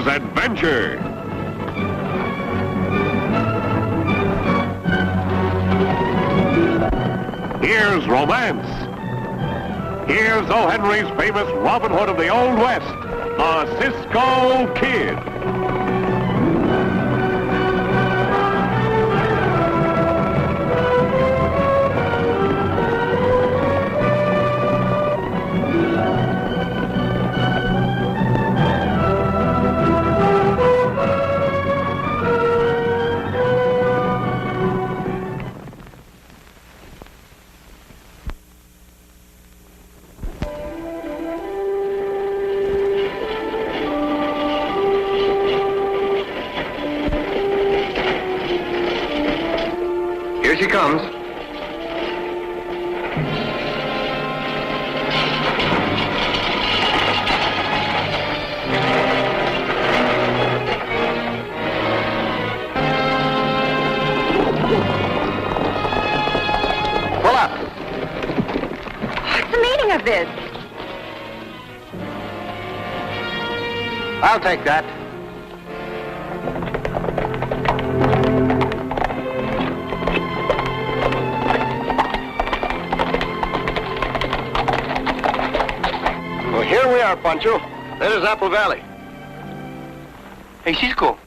Here's adventure. Here's romance. Here's O. Henry's famous Robin Hood of the Old West, the Cisco Kid. Here she comes. Pull up. What's the meaning of this? I'll take that. Here we are, Pancho. That is Apple Valley. Hey, Cisco.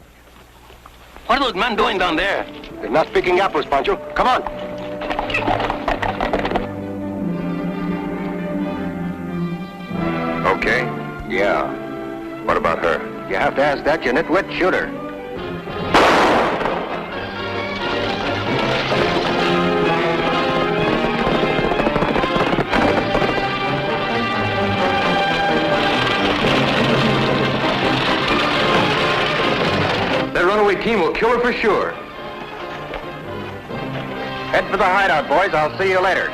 What are those men doing down there? They're not picking apples, Pancho. Come on. Okay? Yeah. What about her? You have to ask that, you nitwit. Shoot her. That runaway team will kill her for sure. Head for the hideout, boys. I'll see you later.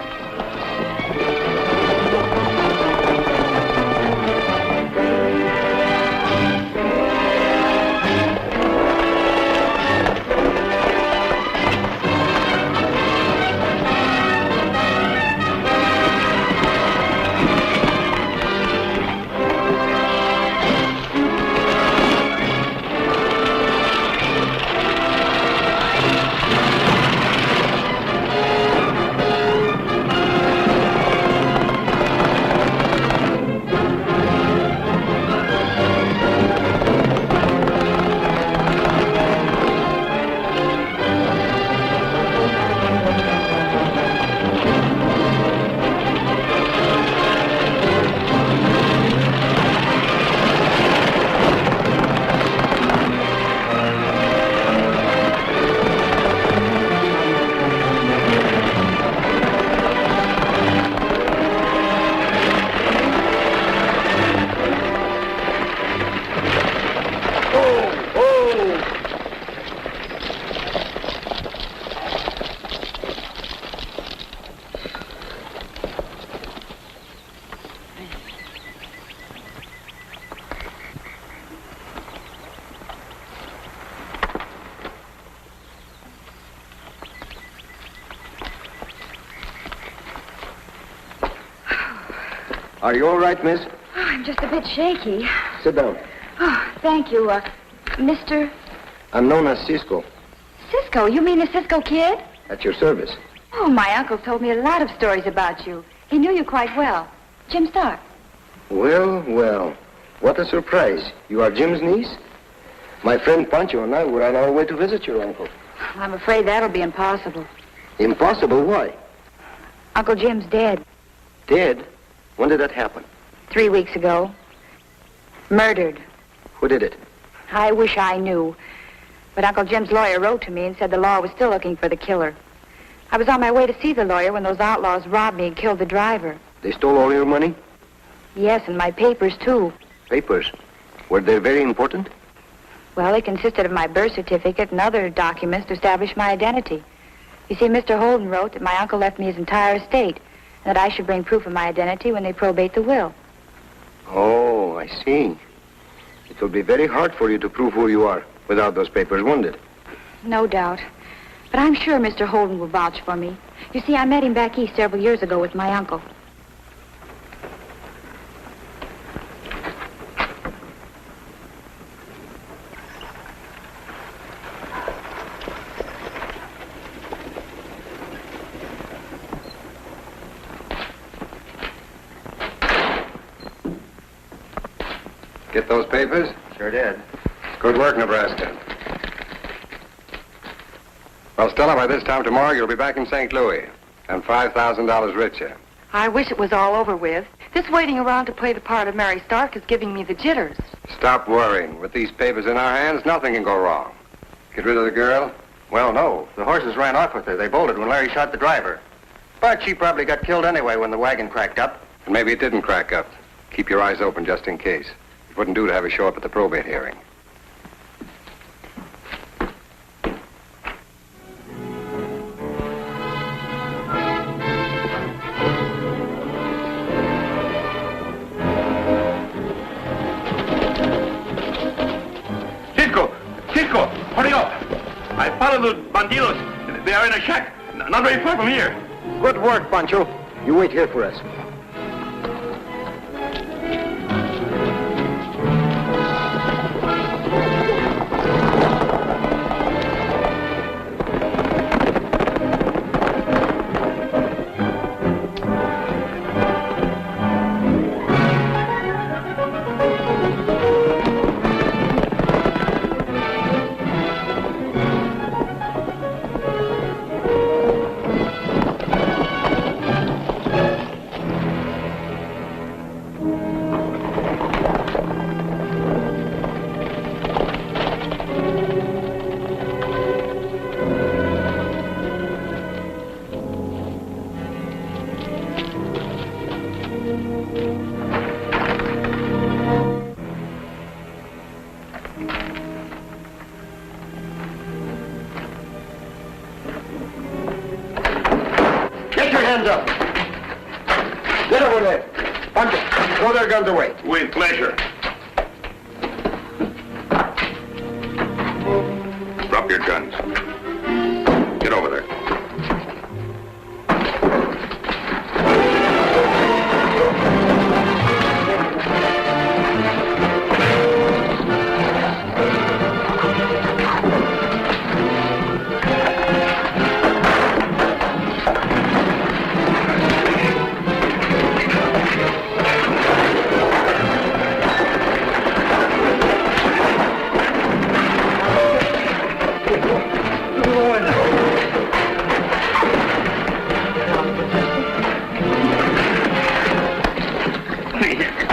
Are you all right, miss? Oh, I'm just a bit shaky. Sit down. Oh, thank you, Mr. I'm known as Cisco. Cisco. You mean the Cisco Kid? At your service. Oh, my uncle told me a lot of stories about you. He knew you quite well. Jim Stark. Well, well. What a surprise. You are Jim's niece? My friend Pancho and I were on our way to visit your uncle. I'm afraid that'll be impossible. Impossible? Why? Uncle Jim's dead. Dead? When did that happen? 3 weeks ago. Murdered. Who did it? I wish I knew. But Uncle Jim's lawyer wrote to me and said the law was still looking for the killer. I was on my way to see the lawyer when those outlaws robbed me and killed the driver. They stole all your money? Yes, and my papers, too. Papers? Were they very important? Well, they consisted of my birth certificate and other documents to establish my identity. You see, Mr. Holden wrote that my uncle left me his entire estate, and that I should bring proof of my identity when they probate the will. Oh, I see. It will be very hard for you to prove who you are without those papers, won't it? No doubt. But I'm sure Mr. Holden will vouch for me. You see, I met him back east several years ago with my uncle. Get those papers? Sure did. Good work, Nebraska. Well, Stella, by this time tomorrow, you'll be back in St. Louis and $5,000 richer. I wish it was all over with. This waiting around to play the part of Mary Stark is giving me the jitters. Stop worrying. With these papers in our hands, nothing can go wrong. Get rid of the girl? Well, no. The horses ran off with her. They bolted when Larry shot the driver. But she probably got killed anyway when the wagon cracked up. And maybe it didn't crack up. Keep your eyes open just in case. It wouldn't do to have her show up at the probate hearing. Cisco, hurry up. I followed the bandidos. They are in a shack, not very far from here. Good work, Pancho. You wait here for us. Hands up. Get over there. Pancho, throw their guns away. With pleasure. Drop your guns. Get over there.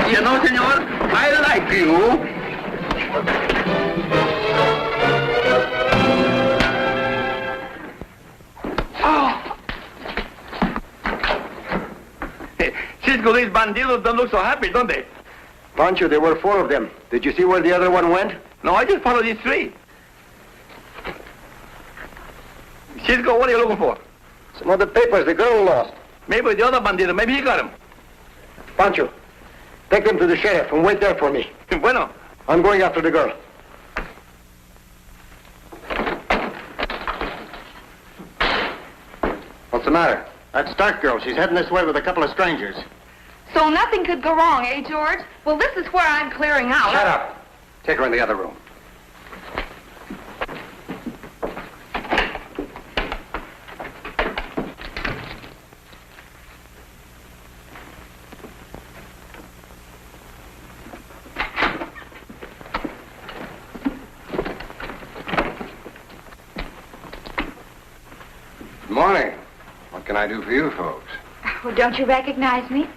You know, senor, I like you. Oh. Cisco, these bandidos don't look so happy, don't they? Pancho, there were 4 of them. Did you see where the other one went? No, I just followed these 3. Cisco, what are you looking for? Some of the papers the girl lost. Maybe the other bandido, maybe he got them. Pancho, take them to the sheriff and wait there for me. Bueno. I'm going after the girl. What's the matter? That Stark girl, she's heading this way with a couple of strangers. So nothing could go wrong, eh, George? Well, this is where I'm clearing out. Shut up. Take her in the other room. Good morning. What can I do for you folks? Well, don't you recognize me?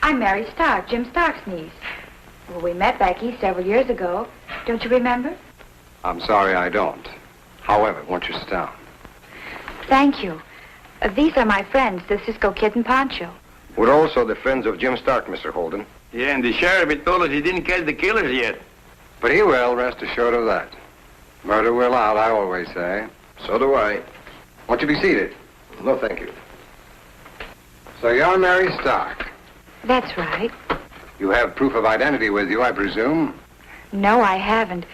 I'm Mary Stark, Jim Stark's niece. Well, we met back east several years ago. Don't you remember? I'm sorry I don't. However, won't you sit down? Thank you. These are my friends, the Cisco Kid and Pancho. We're also the friends of Jim Stark, Mr. Holden. Yeah, and the sheriff, he told us he didn't catch the killers yet. But he will, rest assured of that. Murder will out, I always say. So do I. Won't you be seated? No, thank you. So you're Mary Stark. That's right. You have proof of identity with you, I presume? No, I haven't.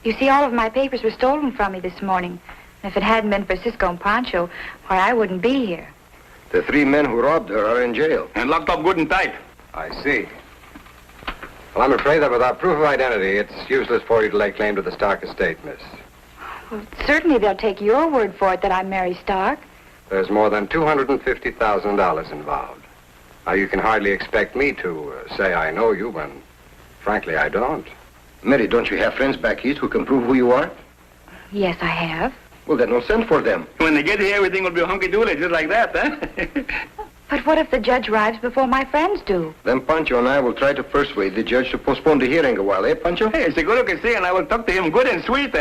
You see, all of my papers were stolen from me this morning. And if it hadn't been for Cisco and Pancho, why, I wouldn't be here. The 3 men who robbed her are in jail. And locked up good and tight. I see. Well, I'm afraid that without proof of identity, it's useless for you to lay claim to the Stark estate, miss. Well, certainly they'll take your word for it that I'm Mary Stark. There's more than $250,000 involved. Now, you can hardly expect me to say I know you when, frankly, I don't. Mary, don't you have friends back east who can prove who you are? Yes, I have. Well, then don't send for them. When they get here, everything will be hunky-dory, just like that, huh? But what if the judge arrives before my friends do? Then Pancho and I will try to persuade the judge to postpone the hearing a while, eh, Pancho? Hey, seguro que sí, and I will talk to him good and sweet.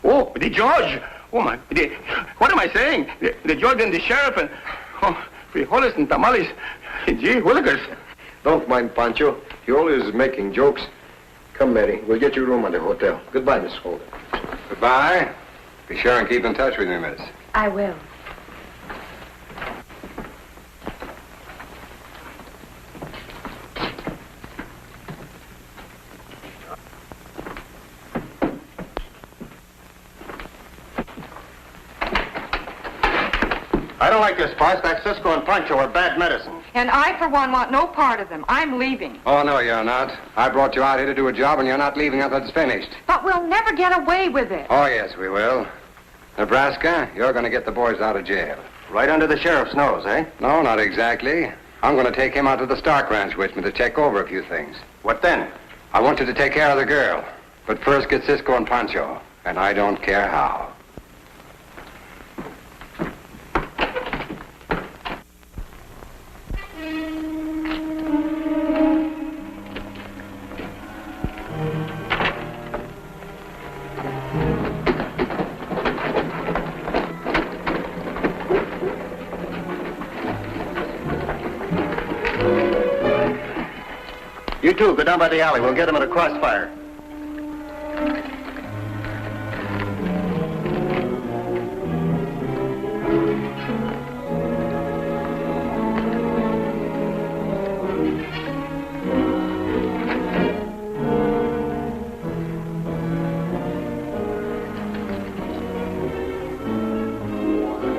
Oh, the judge. Oh, my. What am I saying? The judge and the sheriff and... Oh, frijoles and tamales. Gee, willikers. Don't mind Pancho. He always is making jokes. Come, Mary. We'll get you a room at the hotel. Goodbye, Miss Holden. Goodbye. Be sure and keep in touch with me, miss. I will. I don't like this farce. That Cisco and Pancho are bad medicine. And I, for one, want no part of them. I'm leaving. Oh, no, you're not. I brought you out here to do a job, and you're not leaving until it's finished. But we'll never get away with it. Oh, yes, we will. Nebraska, you're going to get the boys out of jail. Right under the sheriff's nose, eh? No, not exactly. I'm going to take him out to the Stark Ranch with me to check over a few things. What then? I want you to take care of the girl. But first get Cisco and Pancho. And I don't care how. You two, go down by the alley. We'll get them at a crossfire.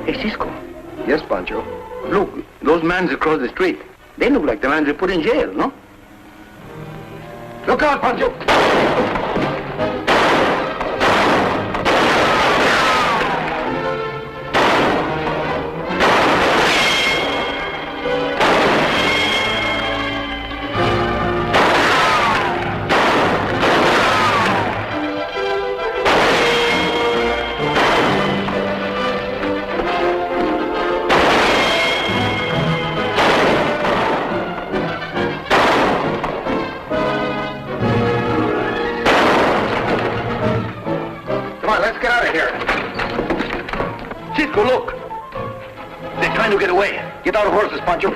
Hey, Cisco, Yes, Pancho. look, those men across the street, they look like the men they put in jail, no? Look out, Pancho! Cisco, look. They're trying to get away. Get out of horses, Pancho.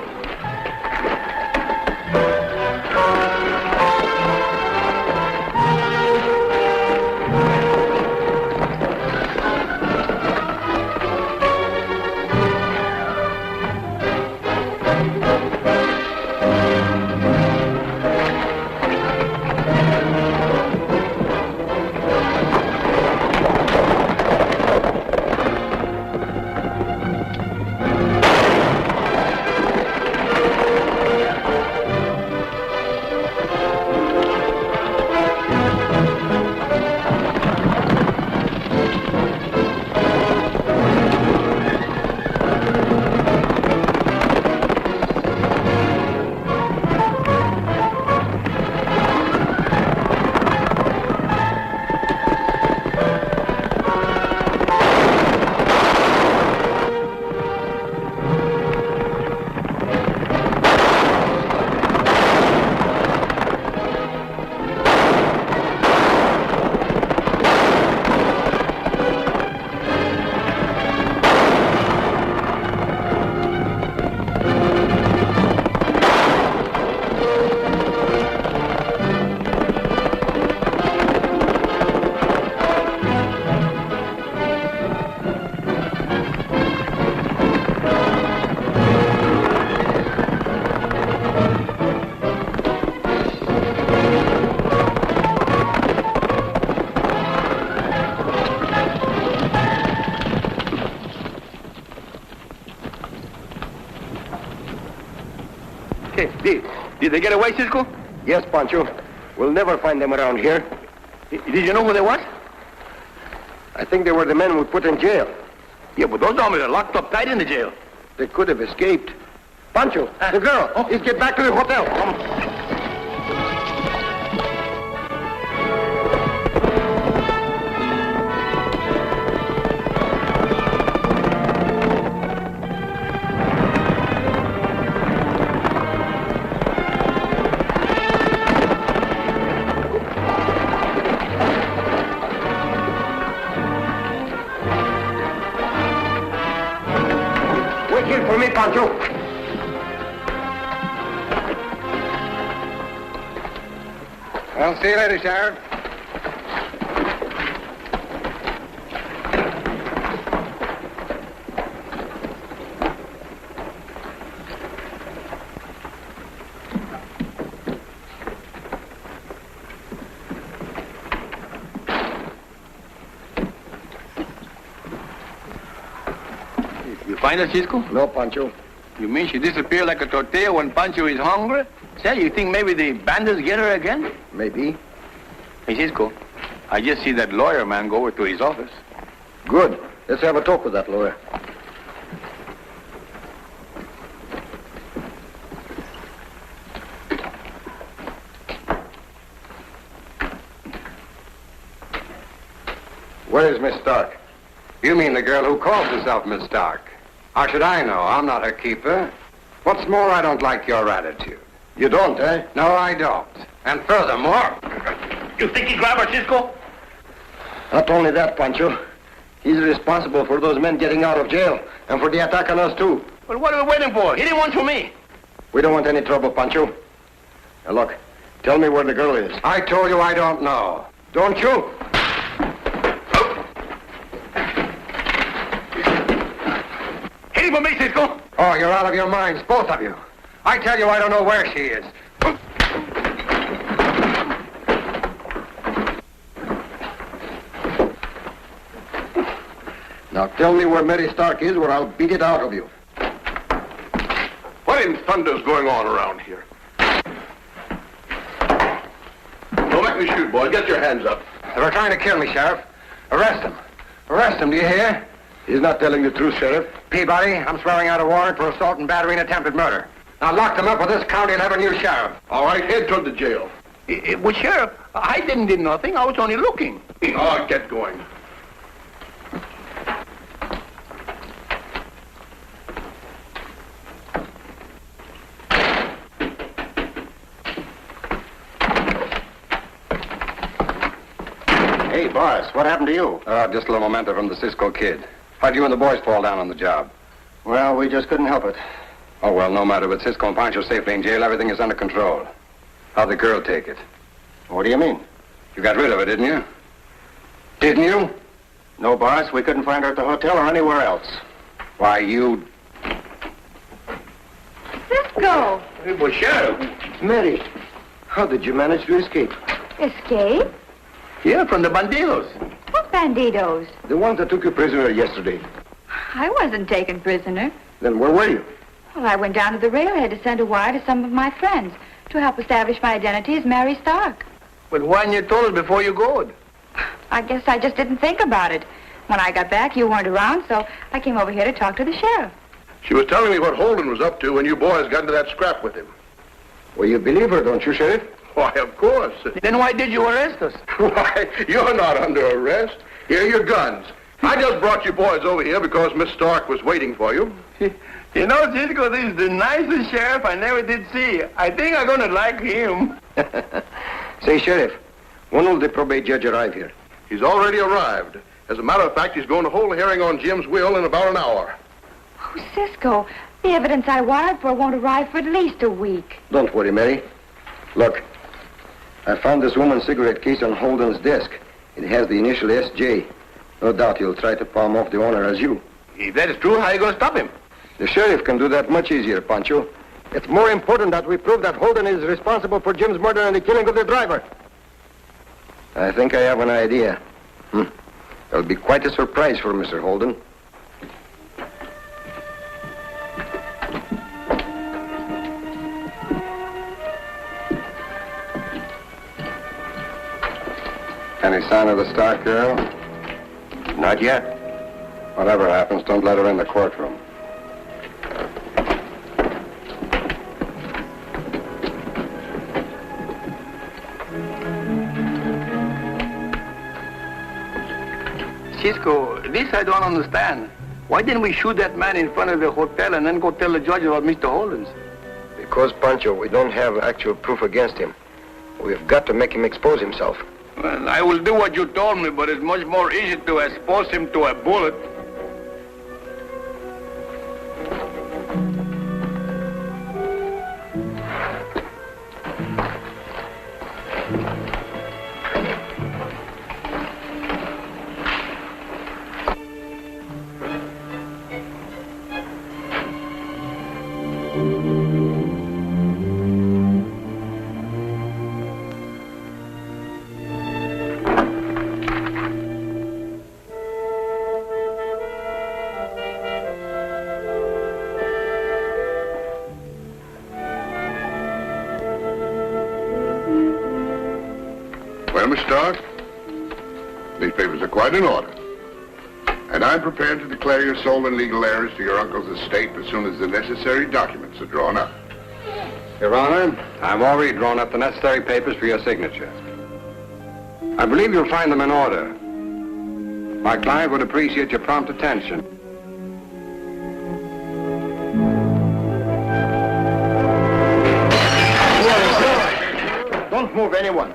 Did they get away, Cisco? Yes, Pancho. We'll never find them around here. Did you know who they was? I think they were the men we put in jail. Yeah, but those hombres are locked up tight in the jail. They could have escaped. Pancho, the girl. Let's get back to the hotel. Come. Well, see you later, Sheriff. You find her, Cisco? No, Pancho. You mean she disappeared like a tortilla when Pancho is hungry? Say, you think maybe the bandits get her again? Maybe. Hey, Cisco, I just see that lawyer man go over to his office. Good. Let's have a talk with that lawyer. Where is Miss Stark? You mean the girl who calls herself Miss Stark? How should I know? I'm not her keeper. What's more, I don't like your attitude. You don't, eh? No, I don't. And furthermore... You think he grabbed her, Cisco? Not only that, Pancho. He's responsible for those men getting out of jail and for the attack on us, too. Well, what are we waiting for? He didn't want to me. We don't want any trouble, Pancho. Now, look, tell me where the girl is. I told you I don't know. Don't you? Hit him for me, Cisco. Oh, you're out of your minds, both of you. I tell you I don't know where she is. Now, tell me where Mary Stark is, or I'll beat it out of you. What in thunder's going on around here? Don't make me shoot, boys. Get your hands up. They were trying to kill me, Sheriff. Arrest them. Arrest them, do you hear? He's not telling the truth, Sheriff. Peabody, I'm swearing out a warrant for assault and battery and attempted murder. Now lock them up, or this county will have a new sheriff. All right, head toward the jail. Well, Sheriff, I didn't do nothing. I was only looking. Oh, get going. Hey, boss, what happened to you? Just a little memento from the Cisco kid. How'd you and the boys fall down on the job? Well, we just couldn't help it. Oh, well, no matter. With Cisco and Pancho safely in jail, everything is under control. How'd the girl take it? What do you mean? You got rid of her, didn't you? Didn't you? No, boss, we couldn't find her at the hotel or anywhere else. Why, you... Cisco! Hey, well, Sheriff. Mary, how did you manage to escape? Escape? Yeah, from the bandidos. What banditos? The ones that took you prisoner yesterday. I wasn't taken prisoner. Then where were you? Well, I went down to the railhead to send a wire to some of my friends to help establish my identity as Mary Stark. But why didn't you told us before you go? I guess I just didn't think about it. When I got back, you weren't around, so I came over here to talk to the sheriff. She was telling me what Holden was up to when you boys got into that scrap with him. Well, you believe her, don't you, Sheriff? Why, of course. Then why did you arrest us? Why, you're not under arrest. Here are your guns. I just brought you boys over here because Miss Stark was waiting for you. You know, Cisco, this is the nicest sheriff I never did see. I think I'm going to like him. Say, Sheriff, when will the probate judge arrive here? He's already arrived. As a matter of fact, he's going to hold a hearing on Jim's will in about an hour. Oh, Cisco, the evidence I wired for won't arrive for at least a week. Don't worry, Mary. Look, I found this woman's cigarette case on Holden's desk. It has the initial S.J. No doubt he'll try to palm off the owner as you. If that is true, how are you going to stop him? The sheriff can do that much easier, Pancho. It's more important that we prove that Holden is responsible for Jim's murder and the killing of the driver. I think I have an idea. It'll be quite a surprise for Mr. Holden. Any sign of the Stark girl? Not yet. Whatever happens, don't let her in the courtroom. Cisco, this I don't understand. Why didn't we shoot that man in front of the hotel and then go tell the judge about Mr. Holden's? Because, Pancho, we don't have actual proof against him. We've got to make him expose himself. Well, I will do what you told me, but it's much more easy to expose him to a bullet. Well, Miss Stark, these papers are quite in order. And I'm prepared to declare your sole and legal heirs to your uncle's estate as soon as the necessary documents are drawn up. Your Honor, I've already drawn up the necessary papers for your signature. I believe you'll find them in order. My client would appreciate your prompt attention. Don't move anyone.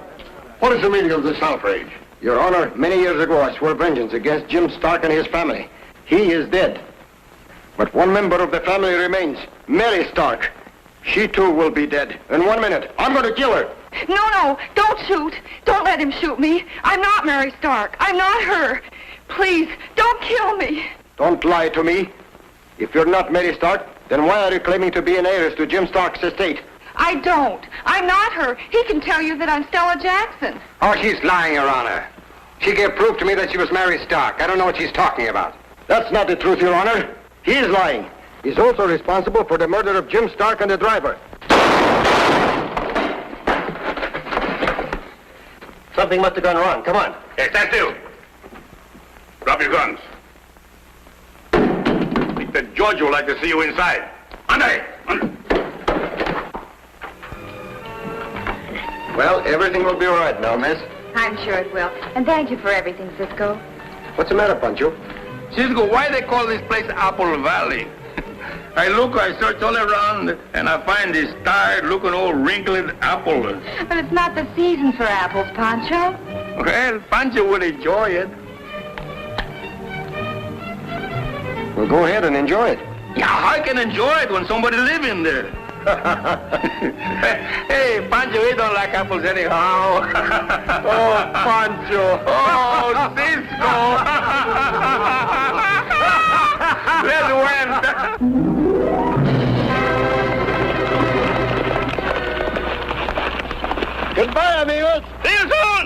What is the meaning of this outrage? Your Honor, many years ago I swore vengeance against Jim Stark and his family. He is dead. But one member of the family remains, Mary Stark. She too will be dead. In 1 minute, I'm going to kill her. No, don't shoot. Don't let him shoot me. I'm not Mary Stark. I'm not her. Please, don't kill me. Don't lie to me. If you're not Mary Stark, then why are you claiming to be an heiress to Jim Stark's estate? I don't. I'm not her. He can tell you that I'm Stella Jackson. Oh, she's lying, Your Honor. She gave proof to me that she was Mary Stark. I don't know what she's talking about. That's not the truth, Your Honor. He is lying. He's also responsible for the murder of Jim Stark and the driver. Something must have gone wrong. Come on. Hey, stand still. Drop your guns. Mr. George would like to see you inside. Andre! Well, everything will be all right now, miss. I'm sure it will. And thank you for everything, Cisco. What's the matter, Pancho? Cisco, why they call this place Apple Valley? I search all around, and I find this tired-looking old wrinkled apple. But it's not the season for apples, Pancho. Well, Pancho would enjoy it. Well, go ahead and enjoy it. Yeah, I can enjoy it when somebody live in there. Hey, Pancho, he don't like apples anyhow. Oh, Pancho. Oh, Cisco. Let's win. Goodbye, amigos. See you soon.